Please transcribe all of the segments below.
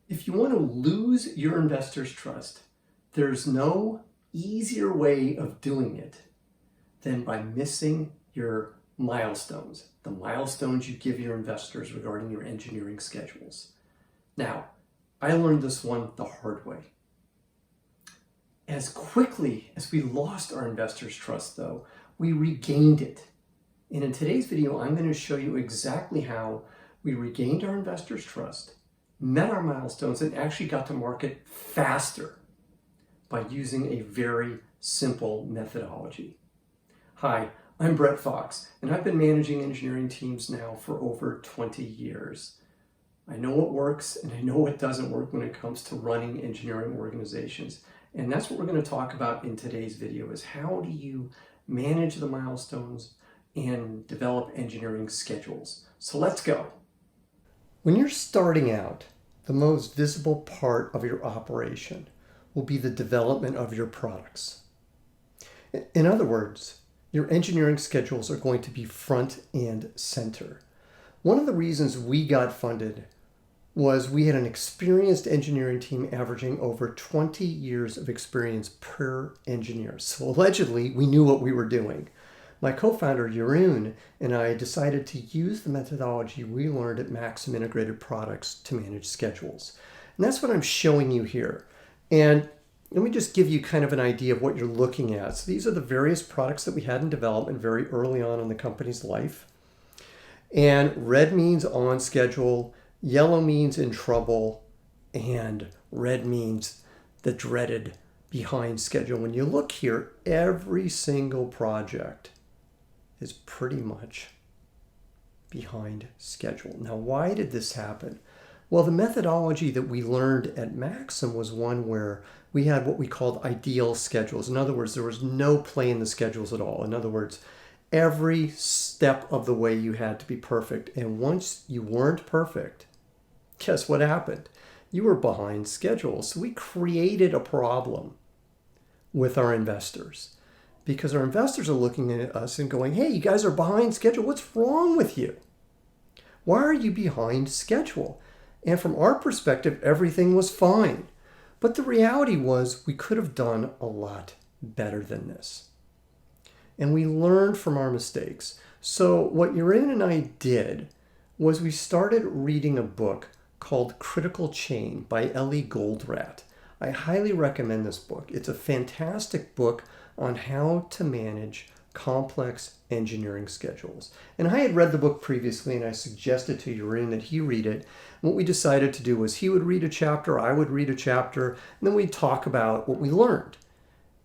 If you want to lose your investors' trust, there's no easier way of doing it than by missing your milestones, the milestones you give your investors regarding your engineering schedules. Now, I learned this one the hard way. As quickly as we lost our investors' trust, though, we regained it. And in today's video, I'm going to show you exactly how we regained our investors' trust, met our milestones, and actually got to market faster by using a very simple methodology. Hi, I'm Brett Fox, and I've been managing engineering teams now for over 20 years. I know what works and I know what doesn't work when it comes to running engineering organizations. And that's what we're going to talk about in today's video, is how do you manage the milestones and develop engineering schedules. So let's go. When you're starting out, the most visible part of your operation will be the development of your products. In other words, your engineering schedules are going to be front and center. One of the reasons we got funded was we had an experienced engineering team averaging over 20 years of experience per engineer. So allegedly, we knew what we were doing. My co-founder, Jeroen, and I decided to use the methodology we learned at Maxim Integrated Products to manage schedules. And that's what I'm showing you here. And let me just give you kind of an idea of what you're looking at. So these are the various products that we had in development very early on in the company's life. And red means on schedule, yellow means in trouble, and red means the dreaded behind schedule. When you look here, every single project is pretty much behind schedule. Now, why did this happen? Well, the methodology that we learned at Maxim was one where we had what we called ideal schedules. In other words, there was no play in the schedules at all. In other words, every step of the way you had to be perfect. And once you weren't perfect, guess what happened? You were behind schedule. So we created a problem with our investors, because our investors are looking at us and going, hey, you guys are behind schedule. What's wrong with you? Why are you behind schedule? And from our perspective, everything was fine. But the reality was we could have done a lot better than this. And we learned from our mistakes. So what Jeroen and I did was we started reading a book called Critical Chain by Ellie Goldratt. I highly recommend this book. It's a fantastic book on how to manage complex engineering schedules. And I had read the book previously, and I suggested to Jeroen that he read it. And what we decided to do was he would read a chapter, I would read a chapter, and then we'd talk about what we learned.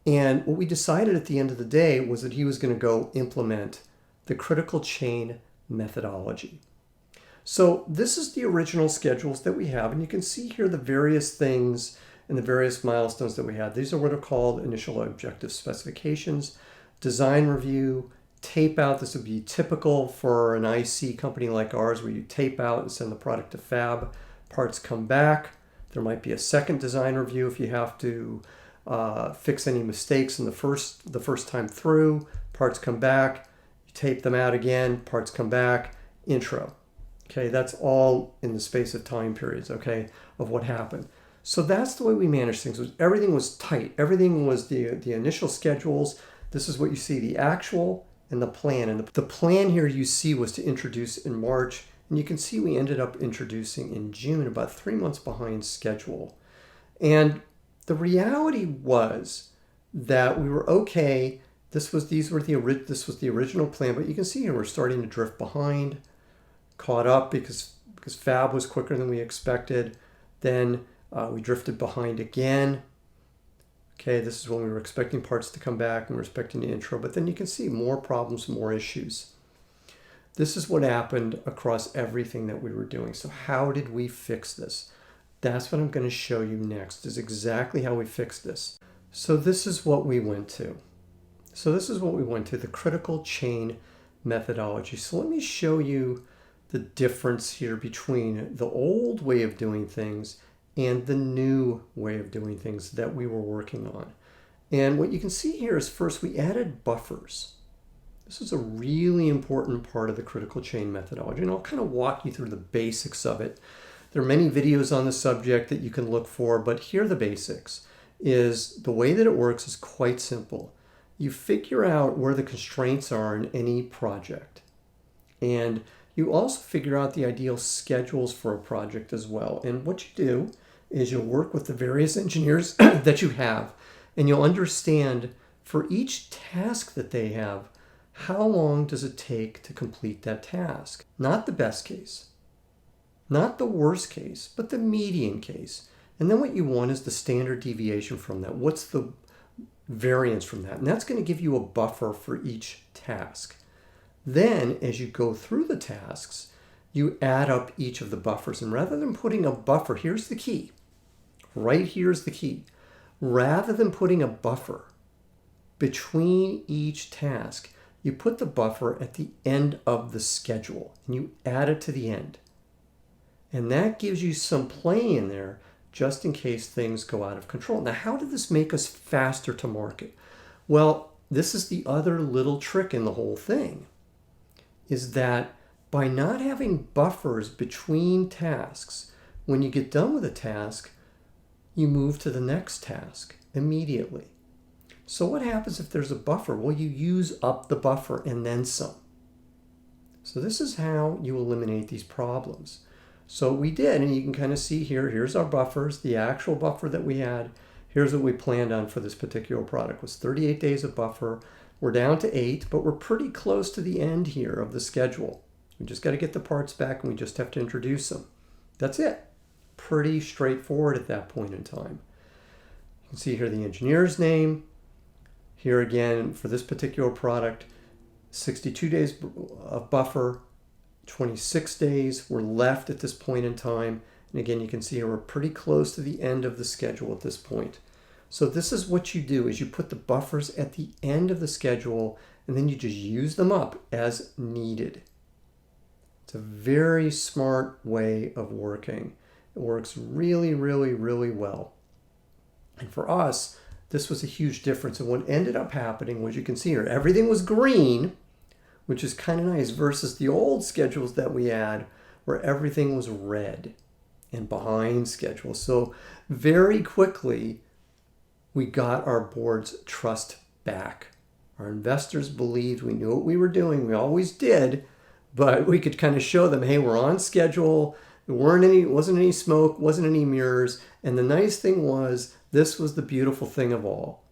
And what we decided at the end of the day was that he was going to go implement the critical chain methodology. So this is the original schedules that we have, and you can see here the various things and the various milestones that we had. These are what are called initial objective specifications, design review, tape out. This would be typical for an IC company like ours, where you tape out and send the product to fab. Parts come back. There might be a second design review if you have to fix any mistakes in the first time through. Parts come back. You tape them out again. Parts come back. Intro. Okay, that's all in the space of time periods, okay, of what happened. So that's the way we managed things. Everything was tight. Everything was the initial schedules. This is what you see, the actual and the plan. And the plan here you see was to introduce in March. And you can see we ended up introducing in June, about 3 months behind schedule. And the reality was that we were okay. This was the original plan. But you can see here we're starting to drift behind, caught up because fab was quicker than we expected. Then we drifted behind again. Okay, this is when we were expecting parts to come back and we were expecting the intro, but then you can see more problems, more issues. This is what happened across everything that we were doing. So how did we fix this? That's what I'm going to show you next, is exactly how we fixed this. So this is what we went to. The critical chain methodology. So let me show you the difference here between the old way of doing things and the new way of doing things that we were working on. And what you can see here is, first, we added buffers. This is a really important part of the critical chain methodology, and I'll kind of walk you through the basics of it. There are many videos on the subject that you can look for, but here are the basics. The way that it works is quite simple. You figure out where the constraints are in any project. And you also figure out the ideal schedules for a project as well. And what you do is you'll work with the various engineers that you have, and you'll understand for each task that they have, how long does it take to complete that task? Not the best case, not the worst case, but the median case. And then what you want is the standard deviation from that. What's the variance from that? And that's going to give you a buffer for each task. Then, as you go through the tasks, you add up each of the buffers. And rather than putting a buffer, here's the key. Right here's the key. Rather than putting a buffer between each task, you put the buffer at the end of the schedule and you add it to the end. And that gives you some play in there just in case things go out of control. Now, how did this make us faster to market? Well, this is the other little trick in the whole thing, is that by not having buffers between tasks, when you get done with a task, you move to the next task immediately. So what happens if there's a buffer? Well, you use up the buffer and then some. So this is how you eliminate these problems. So we did, and you can kind of see here, here's our buffers, the actual buffer that we had. Here's what we planned on for this particular product. It was 38 days of buffer. We're down to 8, but we're pretty close to the end here of the schedule. We just got to get the parts back, and we just have to introduce them. That's it. Pretty straightforward at that point in time. You can see here the engineer's name. Here again, for this particular product, 62 days of buffer, 26 days were left at this point in time. And again, you can see here we're pretty close to the end of the schedule at this point. So this is what you do, is you put the buffers at the end of the schedule and then you just use them up as needed. It's a very smart way of working. It works really, really, really well. And for us, this was a huge difference. And what ended up happening was, you can see here, everything was green, which is kind of nice, versus the old schedules that we had where everything was red and behind schedule. So very quickly, we got our board's trust back. Our investors believed we knew what we were doing. We always did, but we could kind of show them, hey, we're on schedule. There wasn't any smoke, wasn't any mirrors. And the nice thing was, this was the beautiful thing of all.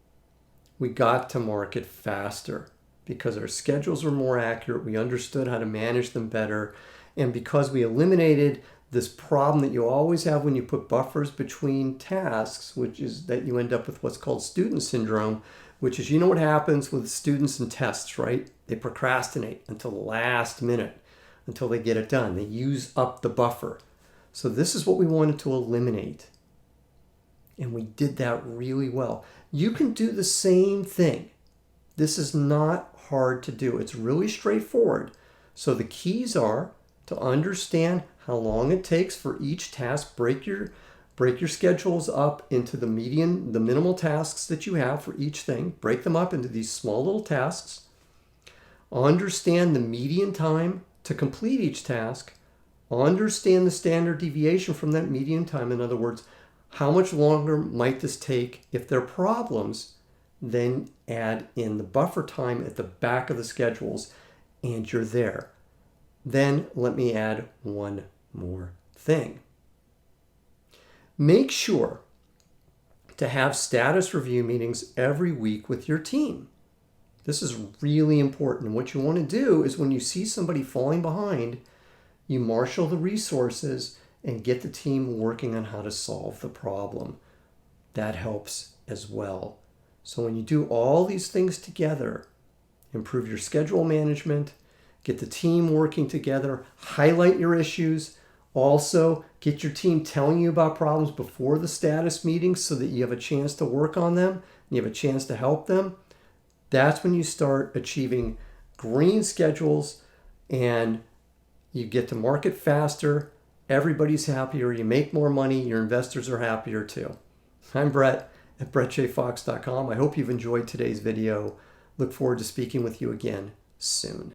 We got to market faster because our schedules were more accurate. We understood how to manage them better. And because we eliminated this problem that you always have when you put buffers between tasks, which is that you end up with what's called student syndrome, which is, you know what happens with students and tests, right? They procrastinate until the last minute, until they get it done. They use up the buffer. So this is what we wanted to eliminate. And we did that really well. You can do the same thing. This is not hard to do. It's really straightforward. So the keys are to understand how long it takes for each task. Break your schedules up into the minimal tasks that you have for each thing. Break them up into these small little tasks. Understand the median time to complete each task. Understand the standard deviation from that median time. In other words, how much longer might this take? If there are problems, then add in the buffer time at the back of the schedules and you're there. Then let me add one more thing. Make sure to have status review meetings every week with your team. This is really important. What you want to do is, when you see somebody falling behind, you marshal the resources and get the team working on how to solve the problem. That helps as well. So when you do all these things together, improve your schedule management, get the team working together, highlight your issues, also get your team telling you about problems before the status meetings so that you have a chance to work on them and you have a chance to help them. That's when you start achieving green schedules and you get to market faster. Everybody's happier. You make more money. Your investors are happier too. I'm Brett at brettjfox.com. I hope you've enjoyed today's video. Look forward to speaking with you again soon.